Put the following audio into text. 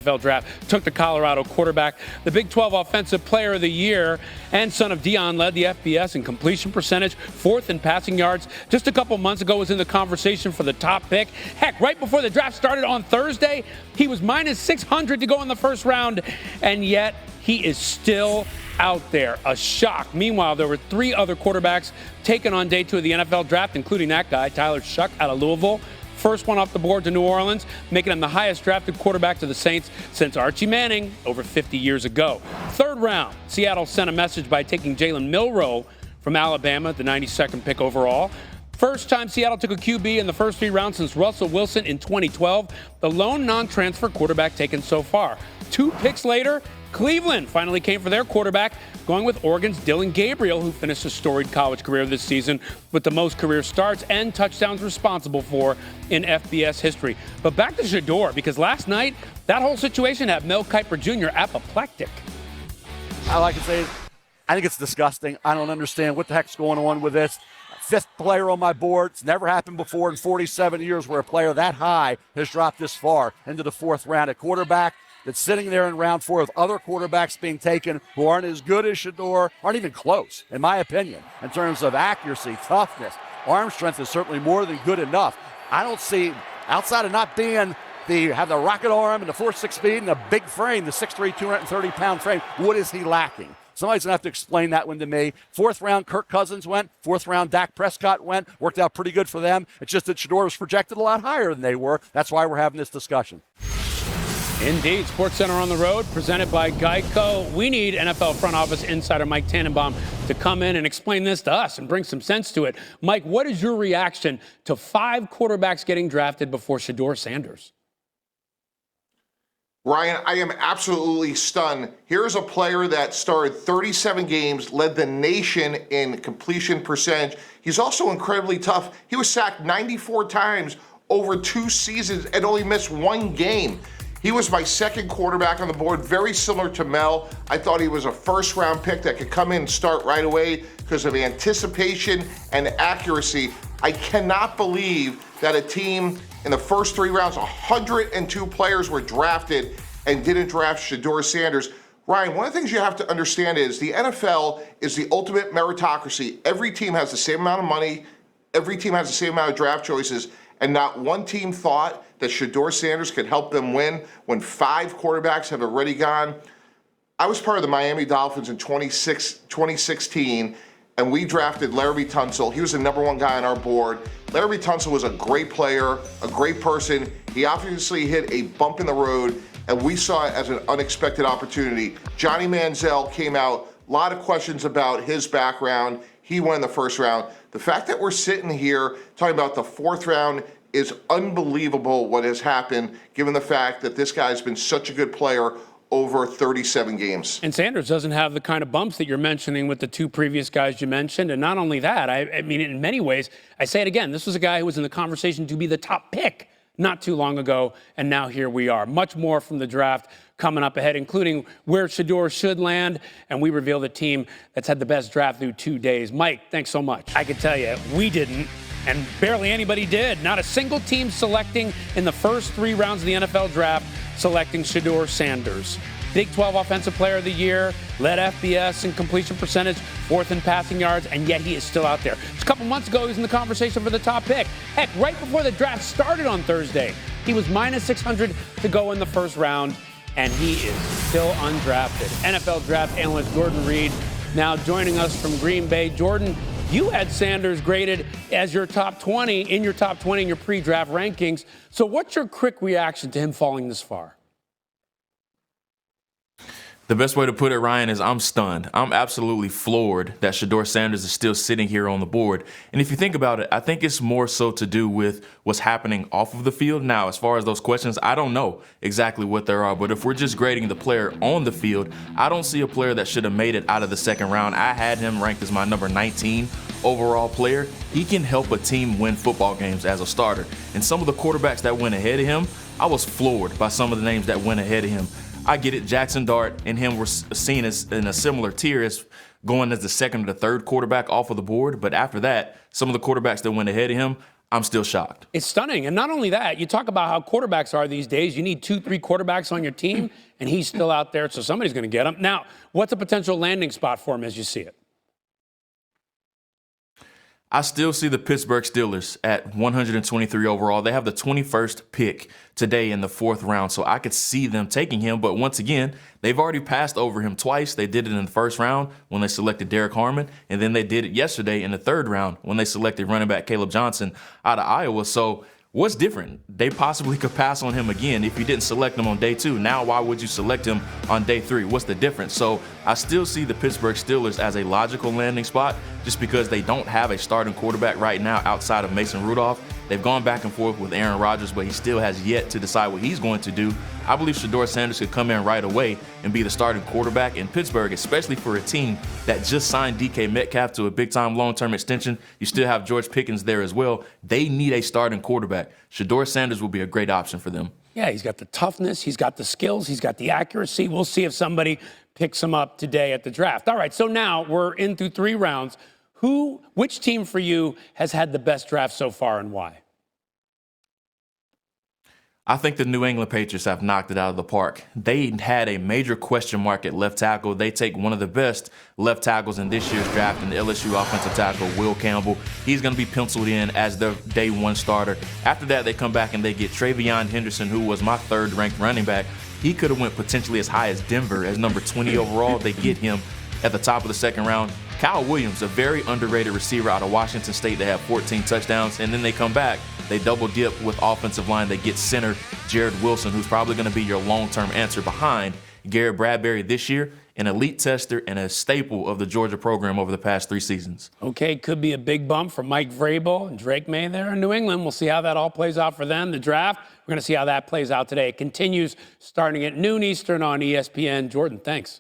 NFL draft took the Colorado quarterback. The Big 12 Offensive Player of the Year and son of Dion led the FBS in completion percentage, fourth in passing yards. Just a couple months ago was in the conversation for the top pick. Heck, right before the draft started on Thursday, he was minus 600 to go in the first round, and yet he is still out there. A shock. Meanwhile, there were three other quarterbacks taken on day two of the NFL draft, including that guy, Tyler Shuck out of Louisville. First one off the board to New Orleans, making him the highest drafted quarterback to the Saints since Archie Manning over 50 years ago. Third round, Seattle sent a message by taking Jalen Milroe from Alabama, the 92nd pick overall. First time Seattle took a QB in the first three rounds since Russell Wilson in 2012, the lone non-transfer quarterback taken so far. 2 picks later, Cleveland finally came for their quarterback, going with Oregon's Dylan Gabriel, who finished a storied college career this season with the most career starts and touchdowns responsible for in FBS history. But back to Shedeur, because last night, that whole situation had Mel Kiper Jr. apoplectic. I like to say, I think it's disgusting. I don't understand what the heck's going on with this. Fifth player on my board. It's never happened before in 47 years where a player that high has dropped this far into the fourth round at quarterback. That's sitting there in round 4 with other quarterbacks being taken who aren't as good as Shedeur, aren't even close, in my opinion, in terms of accuracy, toughness. Arm strength is certainly more than good enough. I don't see, outside of not being have the rocket arm and the 4.6 speed and the big frame, the 6'3", 230-pound frame, what is he lacking? Somebody's going to have to explain that one to me. Fourth round, Kirk Cousins went. Fourth round, Dak Prescott went. Worked out pretty good for them. It's just that Shedeur was projected a lot higher than they were. That's why we're having this discussion. Indeed. SportsCenter on the road, presented by Geico. We need NFL front office insider Mike Tannenbaum to come in and explain this to us and bring some sense to it. Mike, what is your reaction to 5 quarterbacks getting drafted before Shedeur Sanders? Ryan, I am absolutely stunned. Here's a player that started 37 games, led the nation in completion percentage. He's also incredibly tough. He was sacked 94 times over 2 seasons and only missed 1 game. He was my second quarterback on the board, very similar to Mel. I thought he was a first-round pick that could come in and start right away because of anticipation and accuracy. I cannot believe that a team in the first 3 rounds, 102 players were drafted and didn't draft Shedeur Sanders. Ryan, one of the things you have to understand is the NFL is the ultimate meritocracy. Every team has the same amount of money. Every team has the same amount of draft choices. And not one team thought that Shedeur Sanders could help them win when 5 quarterbacks have already gone. I was part of the Miami Dolphins in 2016, and we drafted Laremy Tunsil. He was the number 1 guy on our board. Laremy Tunsil was a great player, a great person. He obviously hit a bump in the road, and we saw it as an unexpected opportunity. Johnny Manziel came out, a lot of questions about his background. He won in the first round. The fact that we're sitting here talking about the 4th round is unbelievable what has happened, given the fact that this guy's been such a good player over 37 games. And Sanders doesn't have the kind of bumps that you're mentioning with the 2 previous guys you mentioned. And not only that, I mean, in many ways, I say it again, this was a guy who was in the conversation to be the top pick not too long ago, and now here we are. Much more from the draft coming up ahead, including where Shedeur should land, and we reveal the team that's had the best draft through 2 days. Mike, thanks so much. I can tell you, we didn't, and barely anybody did. Not a single team selecting in the first 3 rounds of the NFL draft selecting Shedeur Sanders. Big 12 Offensive Player of the Year, led FBS in completion percentage, 4th in passing yards, and yet he is still out there. Just a couple months ago, he was in the conversation for the top pick. Heck, right before the draft started on Thursday, he was minus 600 to go in the first round, and he is still undrafted. NFL draft analyst Jordan Reed now joining us from Green Bay. Jordan, you had Sanders graded as your top 20 in your pre-draft rankings. So what's your quick reaction to him falling this far? The best way to put it, Ryan, is I'm stunned. I'm absolutely floored that Shedeur Sanders is still sitting here on the board. And if you think about it, I think it's more so to do with what's happening off of the field. Now, as far as those questions, I don't know exactly what there are. But if we're just grading the player on the field, I don't see a player that should have made it out of the second round. I had him ranked as my number 19 overall player. He can help a team win football games as a starter. And some of the quarterbacks that went ahead of him, I was floored by some of the names that went ahead of him. I get it. Jackson Dart and him were seen as in a similar tier as going as the second or the third quarterback off of the board. But after that, some of the quarterbacks that went ahead of him, I'm still shocked. It's stunning. And not only that, you talk about how quarterbacks are these days. You need 2-3 quarterbacks on your team, and he's still out there, so somebody's going to get him. Now, what's a potential landing spot for him as you see it? I still see the Pittsburgh Steelers at 123 overall. They have the 21st pick today in the 4th round, so I could see them taking him. But once again, they've already passed over him twice. They did it in the 1st round when they selected Derek Harmon, and then they did it yesterday in the 3rd round when they selected running back Caleb Johnson out of Iowa. So what's different? They possibly could pass on him again if you didn't select him on day 2. Now, why would you select him on day 3? What's the difference? So I still see the Pittsburgh Steelers as a logical landing spot just because they don't have a starting quarterback right now outside of Mason Rudolph. They've gone back and forth with Aaron Rodgers, but he still has yet to decide what he's going to do. I believe Shedeur Sanders could come in right away and be the starting quarterback in Pittsburgh, especially for a team that just signed DK Metcalf to a big-time long-term extension. You still have George Pickens there as well. They need a starting quarterback. Shedeur Sanders will be a great option for them. Yeah, he's got the toughness, he's got the skills, he's got the accuracy. We'll see if somebody picks him up today at the draft. All right, so now we're in through 3 rounds. Which team for you has had the best draft so far and why? I think the New England Patriots have knocked it out of the park. They had a major question mark at left tackle. They take one of the best left tackles in this year's draft, in the LSU offensive tackle, Will Campbell. He's going to be penciled in as their day 1 starter. After that, they come back and they get Travion Henderson, who was my 3rd ranked running back. He could have went potentially as high as Denver as number 20 overall. They get him at the top of the 2nd round. Kyle Williams, a very underrated receiver out of Washington State. They have 14 touchdowns, and then they come back. They double dip with offensive line. They get center Jared Wilson, who's probably going to be your long-term answer behind Garrett Bradbury this year, an elite tester and a staple of the Georgia program over the past 3 seasons. Okay, could be a big bump for Mike Vrabel and Drake May there in New England. We'll see how that all plays out for them. The draft, we're going to see how that plays out today. It continues starting at noon Eastern on ESPN. Jordan, thanks.